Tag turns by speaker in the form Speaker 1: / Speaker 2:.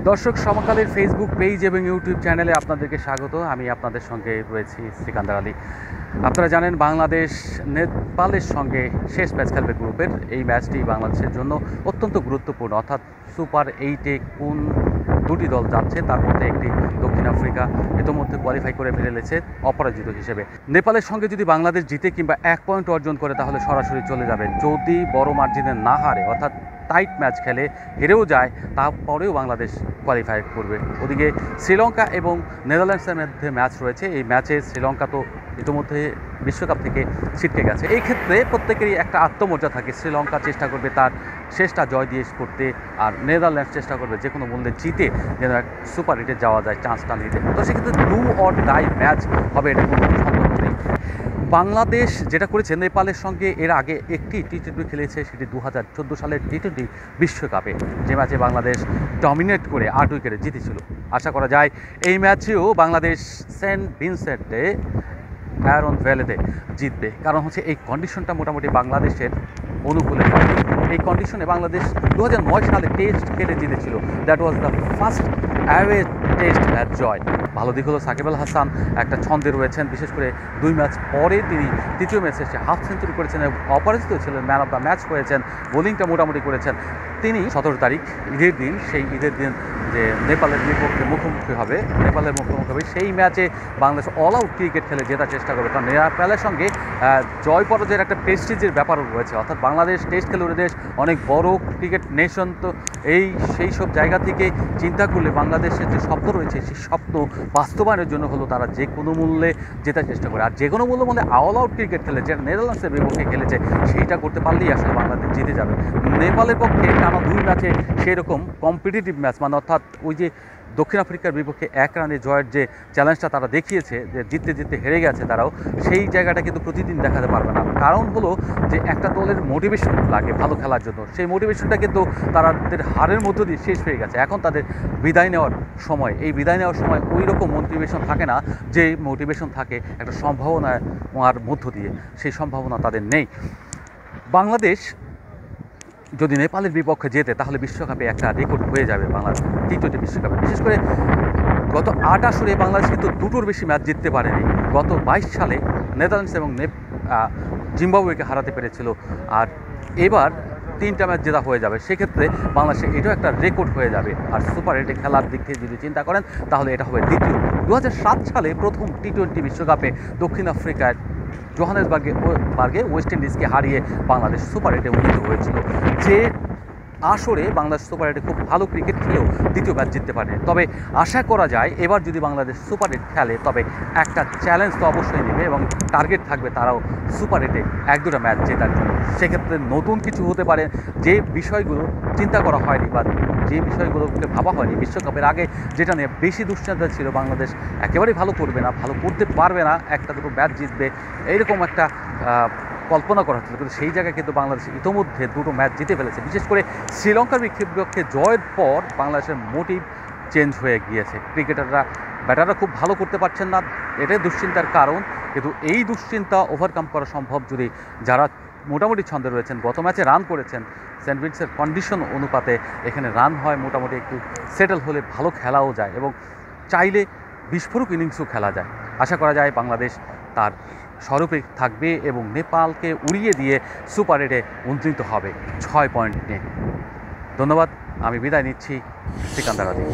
Speaker 1: দর্শক সমকালের Facebook page এবং YouTube চ্যানেলে আপনাদেরকে স্বাগত। আমি আপনাদের সঙ্গে রয়েছি সিকান্দার আলী। আপনারা জানেন বাংলাদেশ নেপালের সঙ্গে শেষ ম্যাচ খেলবে গ্রুপের। এই ম্যাচটি বাংলাদেশের জন্য অত্যন্ত গুরুত্বপূর্ণ, অর্থাৎ সুপার 8-এ কোন দুটি দল যাচ্ছে তার মধ্যে একটি দক্ষিণ আফ্রিকা ইতিমধ্যে কোয়ালিফাই করে ফেলেছে অপরাজিত হিসেবে। নেপালের সঙ্গে যদি বাংলাদেশ জিতে কিংবা 1 পয়েন্ট অর্জন করে তাহলে সরাসরি চলে যাবে। যদি বড় মার্জিনে না হারে, অর্থাৎ টাইট ম্যাচ খেলে হেরেও যায়, তারপরেও বাংলাদেশ কোয়ালিফাই করবে। ওদিকে শ্রীলঙ্কা এবং নেদারল্যান্ডসের মধ্যে ম্যাচ রয়েছে। এই ম্যাচে শ্রীলঙ্কা তো ইতিমধ্যে বিশ্বকাপ থেকে ছিটকে গেছে। এই ক্ষেত্রে প্রত্যেকেরই একটা আত্মমর্যাদা থাকে। শ্রীলঙ্কা চেষ্টা করবে তার শেষটা জয় দিয়ে করতে, আর নেদারল্যান্ডস চেষ্টা করবে যে কোনো মূল্যে জিতে যেন সুপার 8-এ যাওয়া যায়, চান্সটা নিতে। তো সেক্ষেত্রে ডু অর ডাই ম্যাচ হবে, এটা কোনো সন্দেহ নেই। বাংলাদেশ যেটা করেছে নেপালের সঙ্গে এর আগে একটি টি-20 খেলেছে, সেটি 2014 সালের টি-20 বিশ্বকাপে, যে ম্যাচে বাংলাদেশ ডমিনেট করে 8 উইকেটে জিতেছিল। আশা করা যায় এই ম্যাচেও বাংলাদেশ সেন্ট ভিনসেন্টে অ্যারন ভ্যালেতে জিতবে, কারণ হচ্ছে এই কন্ডিশনটা মোটামুটি বাংলাদেশের অনুকূলে হয়। এই কন্ডিশনে বাংলাদেশ 2009 সালে টেস্ট খেলে জিতেছিল। That was the first away test match জয়। ভালো দিক হলো সাকিব আল হাসান একটা ছন্দে রয়েছেন, বিশেষ করে 2 ম্যাচ পরে তিনি তৃতীয় ম্যাচে এসে হাফ সেঞ্চুরি করেছেন এবং অপরাজিত ছিলেন, ম্যান অফ দ্য ম্যাচ হয়েছেন, বোলিংটা মোটামুটি করেছেন। তিনি 17 তারিখ ঈদের দিন, সেই ঈদের দিন যে নেপালের বিপক্ষে মুখোমুখি হবে, নেপালের মুখোমুখি হবে, সেই ম্যাচে বাংলাদেশ অল আউট ক্রিকেট খেলে জেতার চেষ্টা করবে। কারণ নেপালের সঙ্গে জয় পরাজয়ের একটা প্রেস্টিজের ব্যাপারও রয়েছে, অর্থাৎ বাংলাদেশ টেস্ট খেলুড়ে দেশ, অনেক বড় ক্রিকেট নেশন। তো সেই সব জায়গা থেকে চিন্তা করলে বাংলাদেশের যে স্বপ্ন রয়েছে, সেই স্বপ্ন বাস্তবায়নের জন্য হলো তারা যে কোনো মূল্যে জেতার চেষ্টা করে। আর যে কোনো মূল্য মানে অল আউট ক্রিকেট খেলে, যেটা নেদারল্যান্ডসের বিপক্ষে খেলেছে, সেইটা করতে পারলেই আসলে বাংলাদেশ জিতে যাবে। নেপালের পক্ষে টানা 2 ম্যাচে সেরকম কম্পিটিটিভ ম্যাচ, মানে অর্থাৎ ওই যে দক্ষিণ আফ্রিকার বিপক্ষে 1 রানে জয়ের যে চ্যালেঞ্জটা তারা দেখিয়েছে, যে জিততে জিততে হেরে গেছে তারাও, সেই জায়গাটা কিন্তু প্রতিদিন দেখাতে পারবে না। কারণ হলো যে একটা দলের মোটিভেশন লাগে ভালো খেলার জন্য, সেই মোটিভেশনটা কিন্তু তাদের হারের মধ্য দিয়ে শেষ হয়ে গেছে। এখন তাদের বিদায় নেওয়ার সময়, এই বিদায় নেওয়ার সময় ওই রকম মোটিভেশন থাকে না যে মোটিভেশন থাকে একটা সম্ভাবনার মধ্য দিয়ে, সেই সম্ভাবনা তাদের নেই। বাংলাদেশ যদি নেপালের বিপক্ষে জেতে তাহলে বিশ্বকাপে একটা রেকর্ড হয়ে যাবে বাংলাদেশ টি-20 বিশ্বকাপে। বিশেষ করে গত 8 আসরে বাংলাদেশ কিন্তু 2টোর বেশি ম্যাচ জিততে পারেনি। গত 22 সালে নেদারল্যান্ডস এবং জিম্বাবুয়েকে হারাতে পেরেছিল, আর এবার 3টা ম্যাচ জেতা হয়ে যাবে। সেক্ষেত্রে বাংলাদেশে এটাও একটা রেকর্ড হয়ে যাবে। আর সুপার 8-এ খেলার দিক থেকে যদি চিন্তা করেন তাহলে এটা হবে দ্বিতীয়। 2007 সালে প্রথম টি-20 বিশ্বকাপে দক্ষিণ আফ্রিকায় জোহানেসবার্গে ওয়েস্ট ইন্ডিজকে হারিয়ে বাংলাদেশ সুপার 8-এ উন্নীত হয়েছিল। যে আসরে বাংলাদেশ সুপার 8-এ খুব ভালো ক্রিকেট খেলেও দ্বিতীয় ম্যাচ জিততে পারে। তবে আশা করা যায় এবার যদি বাংলাদেশ সুপার 8 খেলে তবে একটা চ্যালেঞ্জ তো অবশ্যই নেবে এবং টার্গেট থাকবে তারাও সুপার 8-এ 1-2টা ম্যাচ জেতার জন্য। সেক্ষেত্রে নতুন কিছু হতে পারে, যে বিষয়গুলো চিন্তা করা হয়নি বা যে বিষয়গুলোকে ভাবা হয়নি বিশ্বকাপের আগে, যেটা নিয়ে বেশি দুশ্চিন্তা ছিল বাংলাদেশ একেবারেই ভালো করবে না, ভালো করতে পারবে না, 1-2 ম্যাচ জিতবে, এইরকম একটা কল্পনা করা হচ্ছিল। কিন্তু সেই জায়গায় কিন্তু বাংলাদেশ ইতোমধ্যে 2টো ম্যাচ জিতে ফেলেছে। বিশেষ করে শ্রীলঙ্কার বিপক্ষে জয়ের পর বাংলাদেশের মোটিভ চেঞ্জ হয়ে গিয়েছে। ব্যাটাররা খুব ভালো করতে পারছেন না, এটাই দুশ্চিন্তার কারণ। কিন্তু এই দুশ্চিন্তা ওভারকাম করা সম্ভব যদি যারা মোটামুটি ছন্দে রয়েছেন, গত ম্যাচে রান করেছেন, সেন্ট ভিনসেন্টের কন্ডিশন অনুপাতে এখানে রান হয়, মোটামুটি একটু সেটেল হলে ভালো খেলাও যায় এবং চাইলে বিস্ফোরক ইনিংসও খেলা যায়। আশা করা যায় বাংলাদেশ তার স্বরূপে থাকবে এবং নেপালকে উড়িয়ে দিয়ে সুপার 8-এ উন্নীত হবে 6 পয়েন্ট নিয়ে। ধন্যবাদ, আমি বিদায় নিচ্ছি, সিকান্দার আলী।